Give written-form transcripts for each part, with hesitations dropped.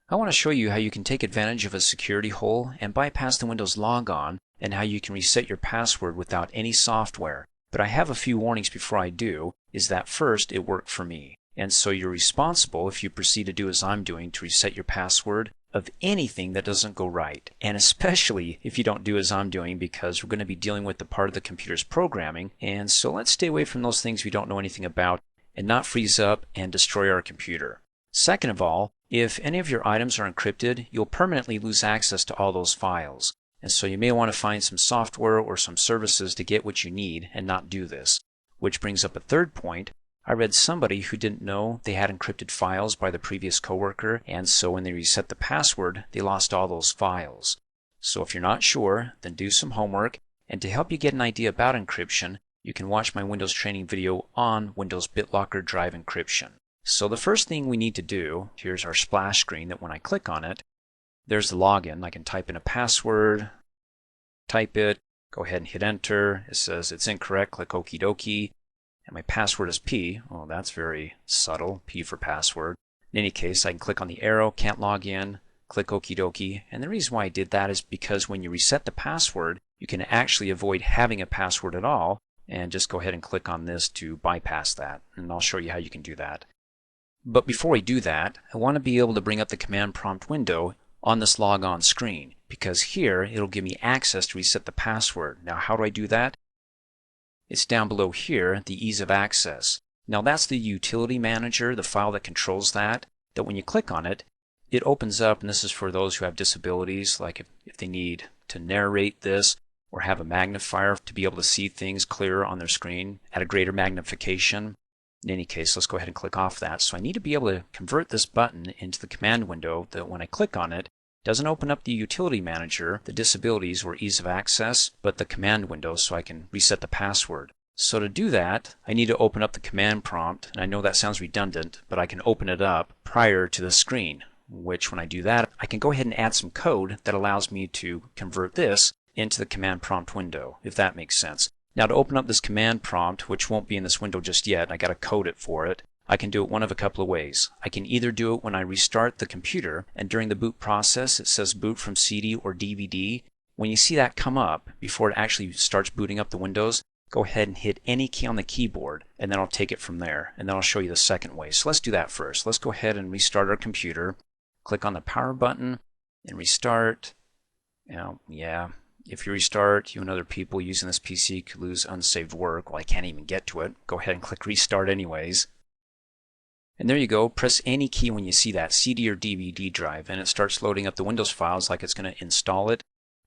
I want to show you how you can take advantage of a security hole and bypass the Windows logon, and how you can reset your password without any software. But I have a few warnings before I do, is that first, it worked for me. And so you're responsible if you proceed to do as I'm doing to reset your password of anything that doesn't go right. And especially if you don't do as I'm doing, because we're going to be dealing with the part of the computer's programming. And so let's stay away from those things we don't know anything about and not freeze up and destroy our computer. Second of all, if any of your items are encrypted, you'll permanently lose access to all those files. And so you may want to find some software or some services to get what you need and not do this. Which brings up a third point. I read somebody who didn't know they had encrypted files by the previous coworker, and so when they reset the password, they lost all those files. So if you're not sure, then do some homework, and to help you get an idea about encryption, you can watch my Windows training video on Windows BitLocker Drive encryption. So the first thing we need to do, here's our splash screen that when I click on it, there's the login. I can type in a password, type it, go ahead and hit enter. It says it's incorrect, click okie dokie. And my password is P. Oh, that's very subtle, P for password. In any case, I can click on the arrow, can't log in, click okie dokie. And the reason why I did that is because when you reset the password, you can actually avoid having a password at all, and just go ahead and click on this to bypass that. And I'll show you how you can do that. But before we do that, I want to be able to bring up the command prompt window on this logon screen, because here it'll give me access to reset the password. Now how do I do that? It's down below here, the ease of access. Now that's the utility manager, the file that controls that when you click on it, it opens up, and this is for those who have disabilities, like if they need to narrate this or have a magnifier to be able to see things clearer on their screen at a greater magnification. In any case, let's go ahead and click off that. So I need to be able to convert this button into the command window that when I click on it, doesn't open up the utility manager, the disabilities or ease of access, but the command window so I can reset the password. So to do that, I need to open up the command prompt, and I know that sounds redundant, but I can open it up prior to the screen, which when I do that, I can go ahead and add some code that allows me to convert this into the command prompt window, if that makes sense. Now to open up this command prompt, which won't be in this window just yet, I got to code it for it. I can do it one of a couple of ways. I can either do it when I restart the computer, and during the boot process it says boot from CD or DVD. When you see that come up before it actually starts booting up the Windows, go ahead and hit any key on the keyboard, and then I'll take it from there, and then I'll show you the second way. So let's do that first. Let's go ahead and restart our computer. Click on the power button and restart. Now, yeah, if you restart, you and other people using this PC could lose unsaved work. Well, I can't even get to it. Go ahead and click restart anyways. And there you go. Press any key when you see that CD or DVD drive, and it starts loading up the Windows files like it's going to install it.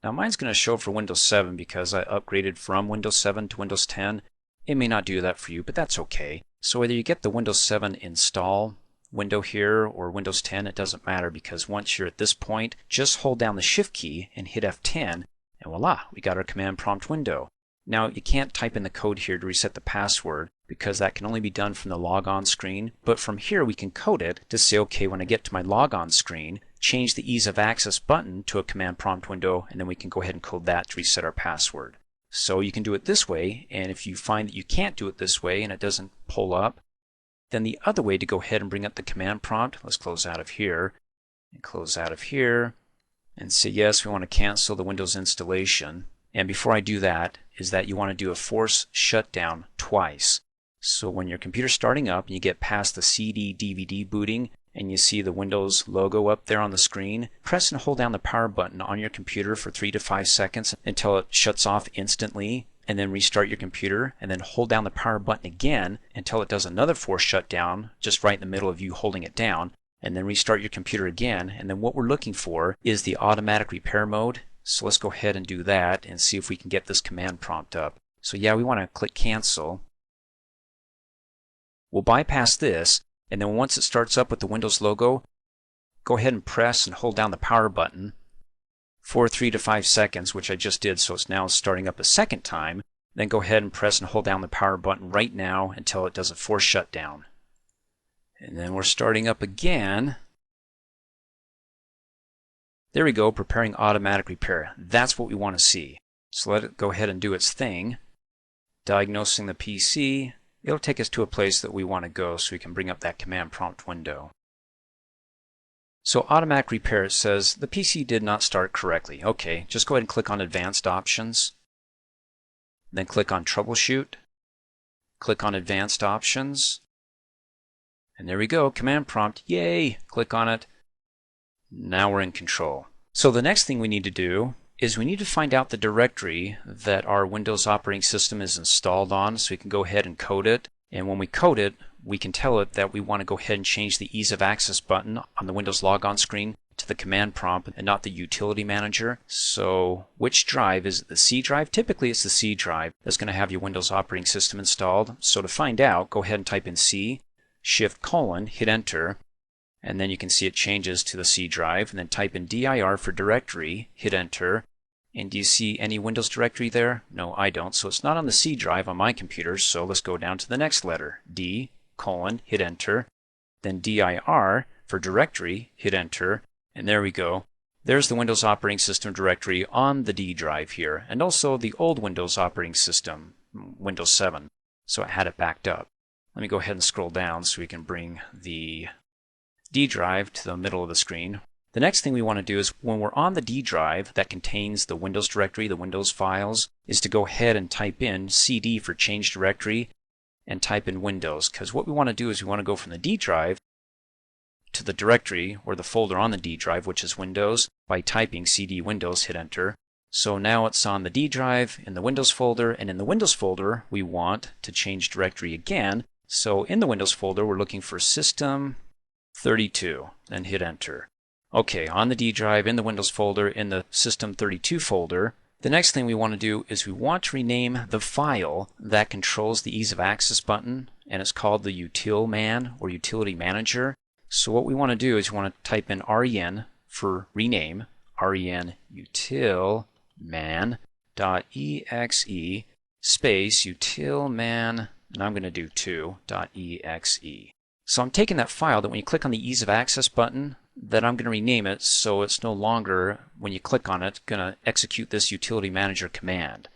Now mine's going to show for Windows 7 because I upgraded from Windows 7 to Windows 10. It may not do that for you, but that's okay. So whether you get the Windows 7 install window here or Windows 10, it doesn't matter, because once you're at this point, just hold down the Shift key and hit F10, and voila, we got our command prompt window. Now you can't type in the code here to reset the password because that can only be done from the logon screen, but from here we can code it to say, okay, when I get to my logon screen, change the ease of access button to a command prompt window, and then we can go ahead and code that to reset our password. So you can do it this way, and if you find that you can't do it this way and it doesn't pull up, then the other way to go ahead and bring up the command prompt, let's close out of here and close out of here and say yes, we want to cancel the Windows installation. And before I do that, is that you want to do a force shutdown twice. So when your computer's starting up and you get past the CD DVD booting and you see the Windows logo up there on the screen, press and hold down the power button on your computer for 3 to 5 seconds until it shuts off instantly, and then restart your computer, and then hold down the power button again until it does another force shutdown just right in the middle of you holding it down, and then restart your computer again. And then what we're looking for is the automatic repair mode. So let's go ahead and do that and see if we can get this command prompt up. So yeah, we want to click cancel. We'll bypass this, and then once it starts up with the Windows logo, go ahead and press and hold down the power button for 3 to 5 seconds, which I just did, so it's now starting up a second time. Then go ahead and press and hold down the power button right now until it does a force shutdown. And then we're starting up again. There we go, preparing automatic repair. That's what we want to see. So let it go ahead and do its thing. Diagnosing the PC. It'll take us to a place that we want to go so we can bring up that command prompt window. So automatic repair says the PC did not start correctly. Okay, just go ahead and click on Advanced Options. Then click on Troubleshoot. Click on Advanced Options. And there we go, Command Prompt, yay! Click on it. Now we're in control. So the next thing we need to do is we need to find out the directory that our Windows operating system is installed on, so we can go ahead and code it. And when we code it, we can tell it that we want to go ahead and change the Ease of Access button on the Windows logon screen to the command prompt and not the utility manager. So which drive? Is it the C drive? Typically it's the C drive that's going to have your Windows operating system installed. So to find out, go ahead and type in C, Shift:, hit enter, and then you can see it changes to the C drive, and then type in dir for directory, hit enter. And do you see any Windows directory there? No, I don't. So it's not on the C drive on my computer. So let's go down to the next letter. D:, hit enter. Then dir for directory, hit enter. And there we go. There's the Windows operating system directory on the D drive here. And also the old Windows operating system, Windows 7. So it had it backed up. Let me go ahead and scroll down so we can bring the D drive to the middle of the screen. The next thing we want to do is when we're on the D drive that contains the Windows directory, the Windows files, is to go ahead and type in CD for change directory and type in Windows. Because what we want to do is we want to go from the D drive to the directory or the folder on the D drive, which is Windows, by typing CD Windows, hit enter. So now it's on the D drive in the Windows folder, and in the Windows folder we want to change directory again. So in the Windows folder we're looking for System 32 and hit enter. Okay, on the D drive, in the Windows folder, in the System 32 folder, the next thing we want to do is we want to rename the file that controls the Ease of Access button, and it's called the utilman or utility manager. So what we want to do is we want to type in ren for rename, ren utilman.exe space utilman, and I'm going to do 2.exe. So I'm taking that file that when you click on the Ease of Access button, that I'm going to rename it so it's no longer, when you click on it, going to execute this utility manager command.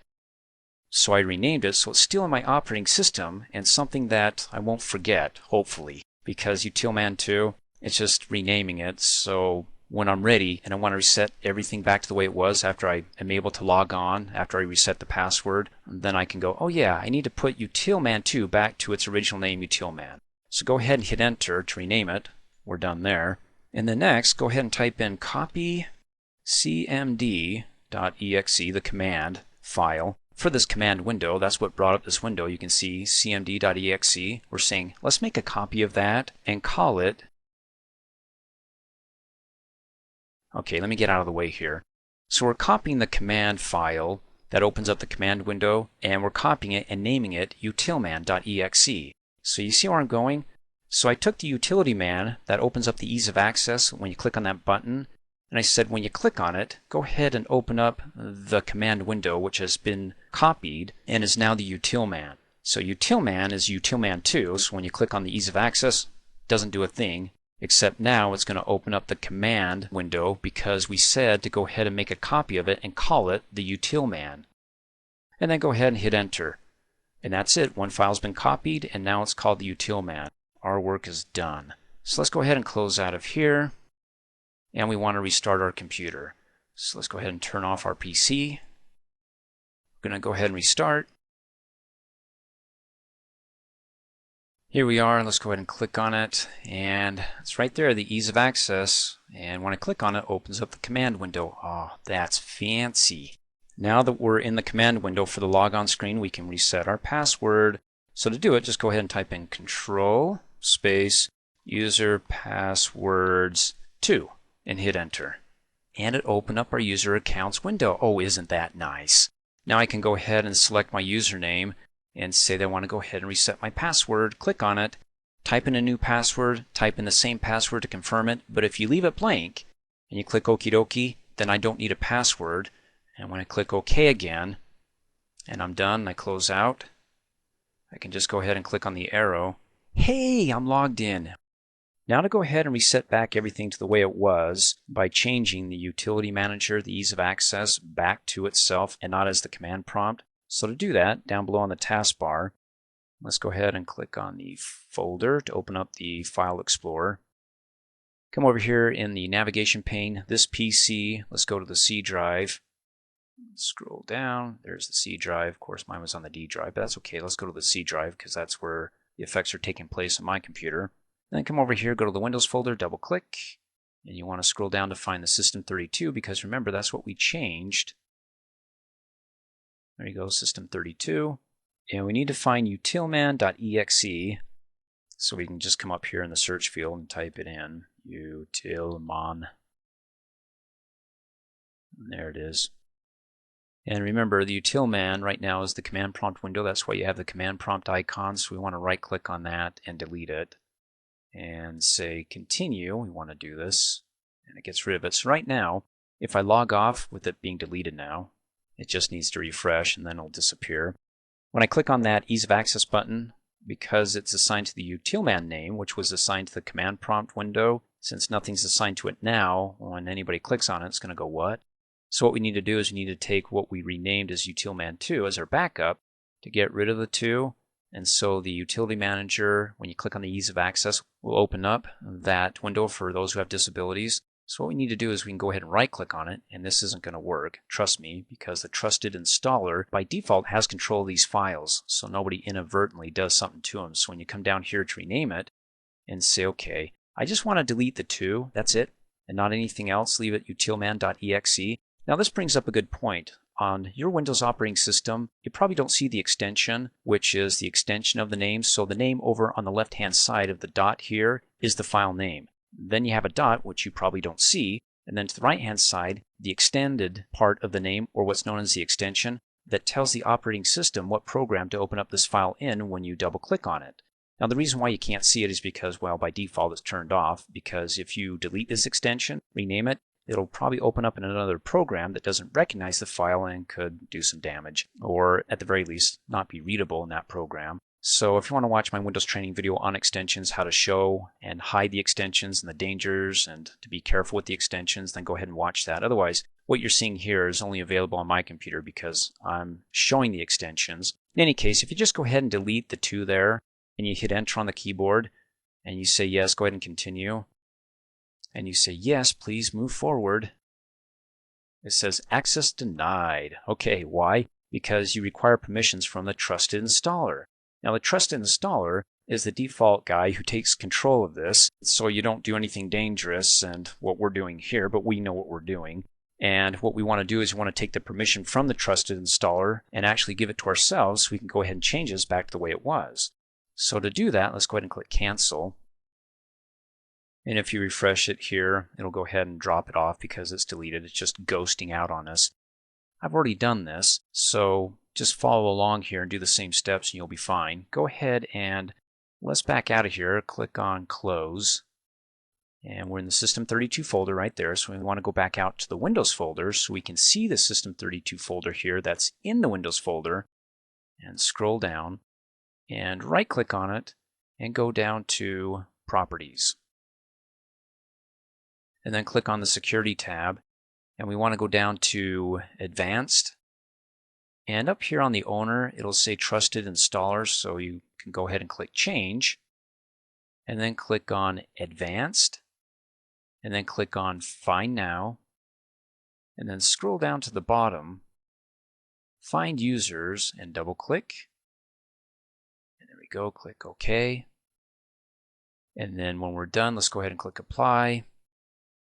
So I renamed it so it's still in my operating system and something that I won't forget, hopefully, because utilman 2, it's just renaming it. So when I'm ready and I want to reset everything back to the way it was after I am able to log on, after I reset the password, then I can go, oh yeah, I need to put utilman 2 back to its original name, utilman. So go ahead and hit enter to rename it. We're done there. And then next, go ahead and type in copy cmd.exe, the command file. For this command window, that's what brought up this window. You can see cmd.exe. We're saying, let's make a copy of that and call it. Okay, let me get out of the way here. So we're copying the command file that opens up the command window, and we're copying it and naming it utilman.exe. So you see where I'm going? So I took the utility man that opens up the Ease of Access when you click on that button, and I said when you click on it, go ahead and open up the command window which has been copied and is now the utilman. So utilman is utilman 2, so when you click on the Ease of Access, it doesn't do a thing, except now it's going to open up the command window because we said to go ahead and make a copy of it and call it the utilman. And then go ahead and hit enter. And that's it. One file's been copied and now it's called the utilman. Our work is done. So let's go ahead and close out of here. And we want to restart our computer. So let's go ahead and turn off our PC. We're going to go ahead and restart. Here we are. Let's go ahead and click on it. And it's right there, the Ease of Access. And when I click on it, it opens up the command window. Oh, that's fancy. Now that we're in the command window for the logon screen, we can reset our password. So to do it, just go ahead and type in control space user passwords 2 and hit enter. And it opened up our user accounts window. Oh, isn't that nice? Now I can go ahead and select my username and say that I want to go ahead and reset my password. Click on it, type in a new password, type in the same password to confirm it. But if you leave it blank and you click okie dokie, then I don't need a password. And when I click OK again and I'm done, I close out, I can just go ahead and click on the arrow. Hey, I'm logged in. Now to go ahead and reset back everything to the way it was by changing the utility manager, the Ease of Access, back to itself and not as the command prompt. So to do that, down below on the taskbar, let's go ahead and click on the folder to open up the File Explorer. Come over here in the navigation pane, this PC, let's go to the C drive. Scroll down, there's the C drive. Of course, mine was on the D drive, but that's okay. Let's go to the C drive because that's where the effects are taking place on my computer. Then come over here, go to the Windows folder, double click, and you want to scroll down to find the System32 because remember, that's what we changed. There you go, System32. And we need to find utilman.exe. So we can just come up here in the search field and type it in, utilman. And there it is. And remember, the utilman right now is the command prompt window. That's why you have the command prompt icon. So we want to right click on that and delete it. And say continue. We want to do this. And it gets rid of it. So right now, if I log off with it being deleted now, it just needs to refresh and then it'll disappear. When I click on that ease of access button, because it's assigned to the utilman name, which was assigned to the command prompt window, since nothing's assigned to it now, when anybody clicks on it, it's going to go what? So what we need to do is we need to take what we renamed as utilman2 as our backup to get rid of the 2. And so the utility manager, when you click on the ease of access, will open up that window for those who have disabilities. So what we need to do is we can go ahead and right click on it, and this isn't going to work, trust me, because the trusted installer by default has control of these files, so nobody inadvertently does something to them. So when you come down here to rename it and say, okay, I just want to delete the 2, that's it, and not anything else, leave it utilman.exe. Now this brings up a good point. On your Windows operating system, you probably don't see the extension, which is the extension of the name. So the name over on the left-hand side of the dot here is the file name. Then you have a dot, which you probably don't see, and then to the right-hand side, the extended part of the name, or what's known as the extension, that tells the operating system what program to open up this file in when you double-click on it. Now the reason why you can't see it is because, well, by default it's turned off, because if you delete this extension, rename it, it'll probably open up in another program that doesn't recognize the file and could do some damage, or at the very least, not be readable in that program. So if you want to watch my Windows training video on extensions, how to show and hide the extensions and the dangers and to be careful with the extensions, then go ahead and watch that. Otherwise, what you're seeing here is only available on my computer because I'm showing the extensions. In any case, if you just go ahead and delete the 2 there and you hit enter on the keyboard and you say yes, go ahead and continue. And you say yes, please move forward. It says access denied. Okay, why? Because you require permissions from the trusted installer. Now the trusted installer is the default guy who takes control of this, so you don't do anything dangerous and what we're doing here, but we know what we're doing. And what we want to do is we want to take the permission from the trusted installer and actually give it to ourselves so we can go ahead and change this back to the way it was. So to do that, let's go ahead and click cancel. And if you refresh it here, it'll go ahead and drop it off because it's deleted. It's just ghosting out on us. I've already done this, so just follow along here and do the same steps and you'll be fine. Go ahead and let's back out of here. Click on close. And we're in the System32 folder right there. So we want to go back out to the Windows folder so we can see the System32 folder here that's in the Windows folder. And scroll down and right click on it and go down to Properties. And then click on the Security tab. And we want to go down to Advanced. And up here on the owner, it'll say Trusted Installer, so you can go ahead and click Change. And then click on Advanced. And then click on Find Now. And then scroll down to the bottom, Find Users, and double click. And there we go, click OK. And then when we're done, let's go ahead and click Apply.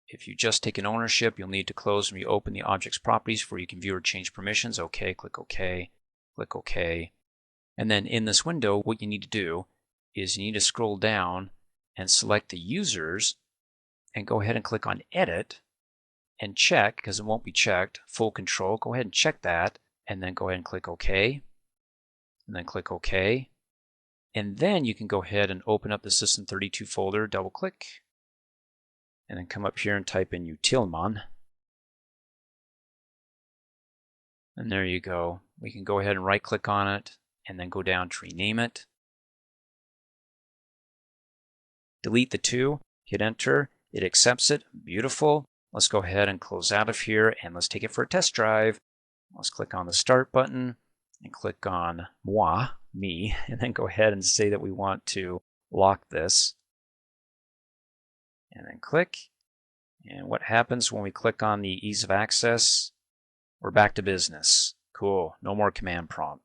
If you just take an ownership, you'll need to close and reopen the object's properties before you can view or change permissions. OK, click OK, click OK. And then in this window, what you need to do is you need to scroll down and select the users and go ahead and click on Edit and check, because it won't be checked, Full Control. Go ahead and check that and then go ahead and click OK. And then click OK. And then you can go ahead and open up the System32 folder, double click. And then come up here and type in utilman. And there you go. We can go ahead and right click on it and then go down to rename it. Delete the 2, hit enter, it accepts it, beautiful. Let's go ahead and close out of here and let's take it for a test drive. Let's click on the start button and click on me, and then go ahead and say that we want to lock this. and then click. And what happens when we click on the ease of access? We're back to business. Cool, no more command prompt.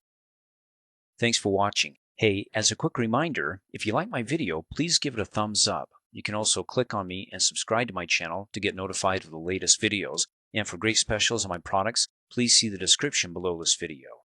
Thanks for watching. Hey, as a quick reminder, if you like my video, please give it a thumbs up. You can also click on me and subscribe to my channel to get notified of the latest videos. And for great specials on my products, please see the description below this video.